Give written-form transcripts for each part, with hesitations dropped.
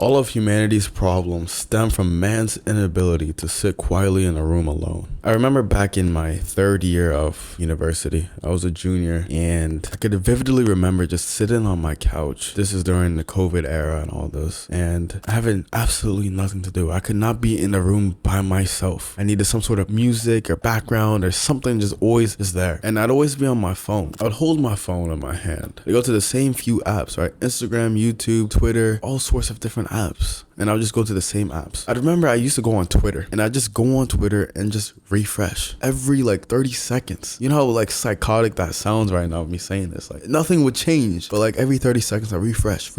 All of humanity's problems stem from man's inability to sit quietly in a room alone. I remember back in my third year of university, I was a junior, and I could vividly remember just sitting on my couch. This is during the COVID era and all this, and having absolutely nothing to do. I could not be in a room by myself. I needed some sort of music or background or something just always is there. And I'd always be on my phone. I would hold my phone in my hand. I go to the same few apps, right? Instagram, YouTube, Twitter, all sorts of different apps, and I'll just go to the same apps. I remember I used to go on Twitter, and I just go on Twitter and just refresh every like 30 seconds. You know how like psychotic that sounds right now, me saying this? Like nothing would change, but like every 30 seconds I refresh,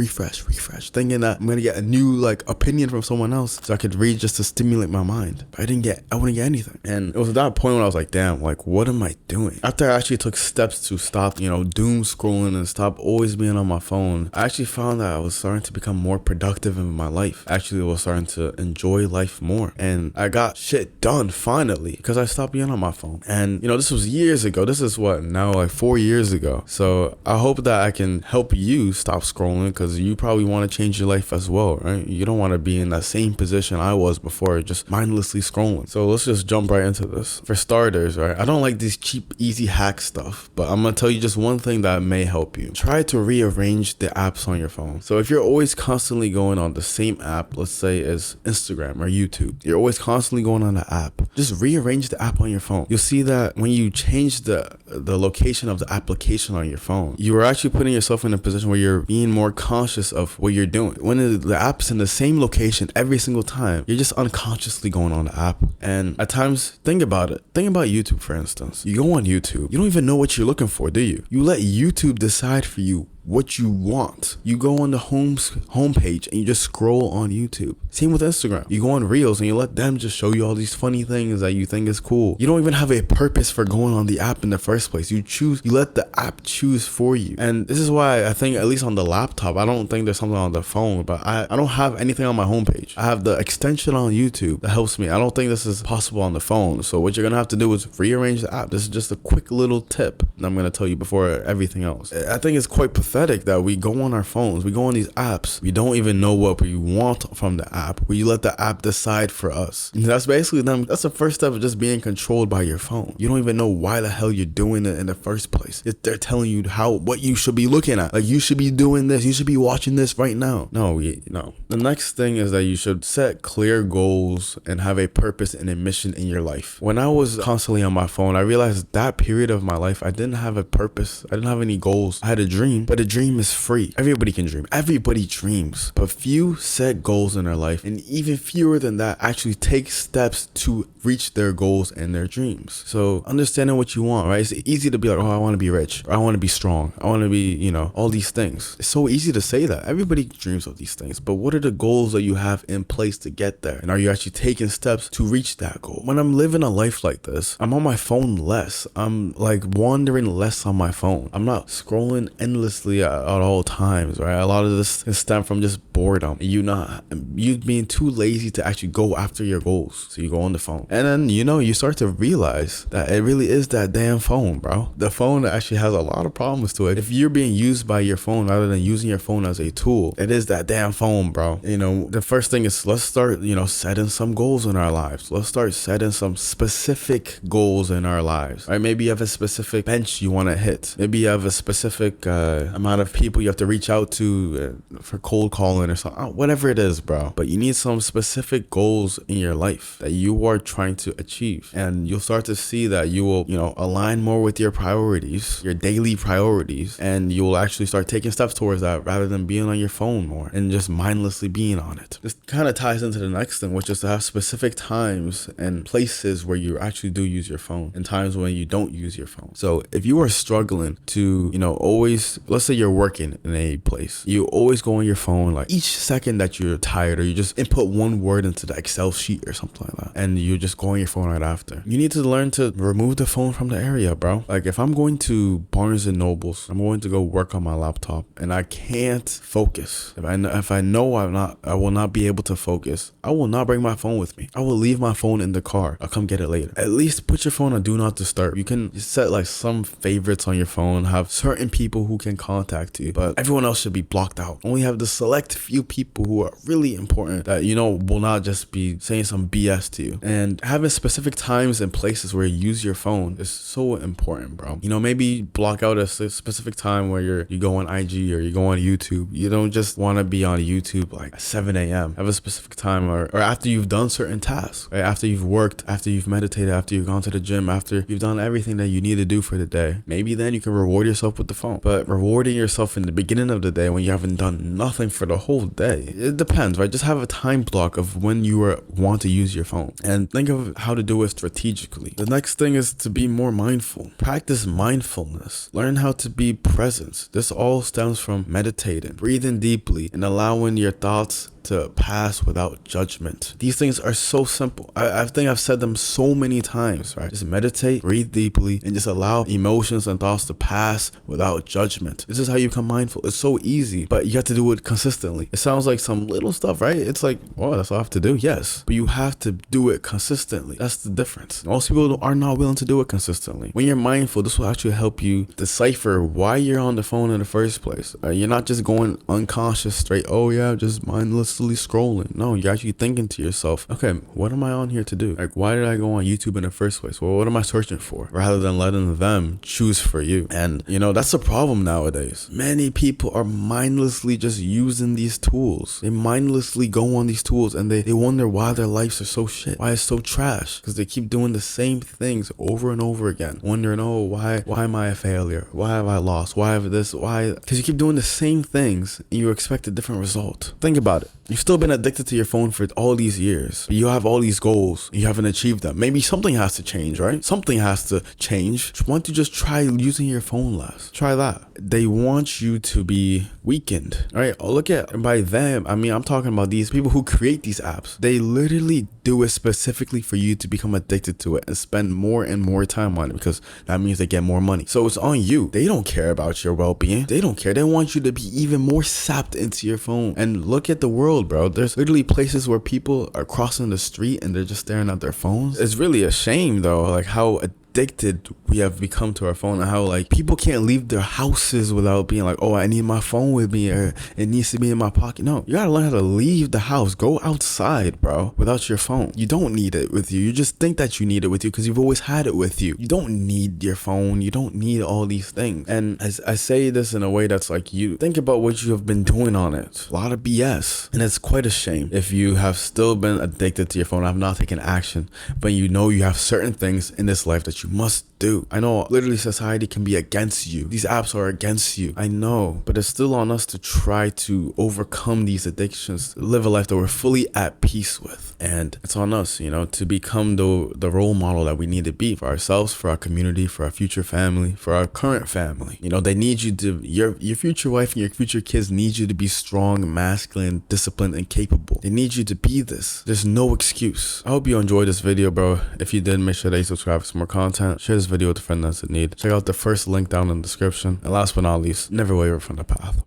thinking that I'm gonna get a new like opinion from someone else so I could read just to stimulate my mind. But I wouldn't get anything. And it was at that point when I was like, damn, like what am I doing? After I actually took steps to stop, doom scrolling and stop always being on my phone, I actually found that I was starting to become more productive in my life. Actually, I was starting to enjoy life more, and I got shit done finally because I stopped being on my phone. And this was years ago. This is what now, like 4 years ago. So I hope that I can help you stop scrolling, because you probably want to change your life as well, right? You don't want to be in that same position I was before, just mindlessly scrolling. So let's just jump right into this. For starters, right, I don't like these cheap, easy hack stuff, but I'm gonna tell you just one thing that may help you. Try to rearrange the apps on your phone. So if you're always constantly going on the same app, let's say as Instagram or YouTube, you're always constantly going on the app, just rearrange the app on your phone. You'll see that when you change the location of the application on your phone, you are actually putting yourself in a position where you're being more conscious of what you're doing. When the app's in the same location every single time, you're just unconsciously going on the app. And at times, think about it. Think about YouTube, for instance. You go on YouTube, you don't even know what you're looking for, do you? You let YouTube decide for you what you want. You go on the homepage and you just scroll on YouTube. Same with Instagram. You go on Reels and you let them just show you all these funny things that you think is cool. You don't even have a purpose for going on the app in the first place. You let the app choose for you. And this is why I think, at least on the laptop, I don't think there's something on the phone, but I don't have anything on my homepage. I have the extension on YouTube that helps me. I don't think this is possible on the phone. So what you're gonna have to do is rearrange the app. This is just a quick little tip that I'm gonna tell you before everything else. I think it's quite pathetic that we go on our phones, we go on these apps, we don't even know what we want from the app. We let the app decide for us. And that's basically them. That's the first step of just being controlled by your phone. You don't even know why the hell you're doing it in the first place. They're telling you what you should be looking at. Like, you should be doing this, you should be watching this right now. No. The next thing is that you should set clear goals and have a purpose and a mission in your life. When I was constantly on my phone, I realized that period of my life, I didn't have a purpose. I didn't have any goals. I had a dream, but a dream is free. Everybody can dream. Everybody dreams. But few set goals in their life, and even fewer than that actually take steps to reach their goals and their dreams. So understanding what you want, right? It's easy to be like, oh, I want to be rich, or I want to be strong, I want to be, all these things. It's so easy to say that. Everybody dreams of these things, but what are the goals that you have in place to get there? And are you actually taking steps to reach that goal? When I'm living a life like this, I'm on my phone less. I'm like wandering less on my phone. I'm not scrolling endlessly at all times, right? A lot of this can stem from just boredom. You being too lazy to actually go after your goals. So you go on the phone. And then, you start to realize that it really is that damn phone, bro. The phone actually has a lot of problems to it. If you're being used by your phone rather than using your phone as a tool, it is that damn phone, bro. The first thing is, let's start, setting some goals in our lives. Let's start setting some specific goals in our lives, right? Maybe you have a specific bench you want to hit. Maybe you have a specific amount of people you have to reach out to for cold calling or something, whatever it is, bro. But you need some specific goals in your life that you are trying to achieve, and you'll start to see that you will align more with your priorities, your daily priorities, and you will actually start taking steps towards that rather than being on your phone more and just mindlessly being on it. This kind of ties into the next thing, which is to have specific times and places where you actually do use your phone and times when you don't use your phone. So if you are struggling to always, let's say you're working in a place, you always go on your phone, like each second that you're tired, or you just input one word into the Excel sheet or something like that, and you just go on your phone right after. You need to learn to remove the phone from the area, bro. Like, if I'm going to Barnes and Nobles, I'm going to go work on my laptop, and I can't focus. If I know I will not be able to focus, I will not bring my phone with me. I will leave my phone in the car. I'll come get it later. At least put your phone on do not disturb. You can set like some favorites on your phone, have certain people who can contact contact you, but everyone else should be blocked out. Only have the select few people who are really important that, you know, will not just be saying some BS to you. And having specific times and places where you use your phone is so important, bro. You know, maybe block out a specific time where you go on IG or you go on YouTube. You don't just want to be on YouTube like 7 a.m. Have a specific time or after you've done certain tasks, right? After you've worked, after you've meditated, after you've gone to the gym, after you've done everything that you need to do for the day. Maybe then you can reward yourself with the phone. But rewarding yourself in the beginning of the day when you haven't done nothing for the whole day, it depends, right? Just have a time block of when you want to use your phone and think of how to do it strategically. The next thing is to be more mindful. Practice mindfulness. Learn how to be present. This all stems from meditating, breathing deeply, and allowing your thoughts to pass without judgment. These things are so simple. I think I've said them so many times, right? Just meditate, breathe deeply, and just allow emotions and thoughts to pass without judgment. This is how you become mindful. It's so easy, but you have to do it consistently. It sounds like some little stuff, right? It's like, oh, that's all I have to do. Yes, but you have to do it consistently. That's the difference. Most people are not willing to do it consistently. When you're mindful, this will actually help you decipher why you're on the phone in the first place. You're not just going unconscious straight, oh yeah, just mindless scrolling. No, you're actually thinking to yourself, okay, what am I on here to do? Like, why did I go on YouTube in the first place? Well, what am I searching for? Rather than letting them choose for you. And you know, that's a problem nowadays. Many people are mindlessly just using these tools. They mindlessly go on these tools and they wonder why their lives are so shit, why it's so trash, because they keep doing the same things over and over again, wondering, oh, why am I a failure? Why have I lost? Why have this? Why? Because you keep doing the same things and you expect a different result. Think about it. You've still been addicted to your phone for all these years. You have all these goals. You haven't achieved them. Maybe something has to change, right? Something has to change. Why don't you just try using your phone less? Try that. They want you to be weakened, right? Look at, by them, I mean, I'm talking about these people who create these apps. They literally do it specifically for you to become addicted to it and spend more and more time on it, because that means they get more money. So it's on you. They don't care about your well-being. They don't care. They want you to be even more sapped into your phone. And look at the world, bro. There's literally places where people are crossing the street and they're just staring at their phones. It's really a shame though, like how addicted we have become to our phone, and how like people can't leave their houses without being like, oh, I need my phone with me, or it needs to be in my pocket. No, you gotta learn how to leave the house. Go outside, bro, without your phone. You don't need it with you. You just think that you need it with you because you've always had it with you. You don't need your phone. You don't need all these things. And as I say this in a way that's like, you think about what you have been doing on it. A lot of BS. And it's quite a shame if you have still been addicted to your phone, have not taken action, but you know you have certain things in this life that you must do. I know literally society can be against you. These apps are against you. I know, but it's still on us to try to overcome these addictions, live a life that we're fully at peace with. And it's on us, you know, to become the role model that we need to be for ourselves, for our community, for our future family, for our current family. You know, they need you to, your future wife and your future kids need you to be strong, masculine, disciplined, and capable. They need you to be this. There's no excuse. I hope you enjoyed this video, bro. If you did, make sure that you subscribe for some more content. Share this video with a friend that's in need. Check out the first link down in the description. And last but not least, never waver from the path.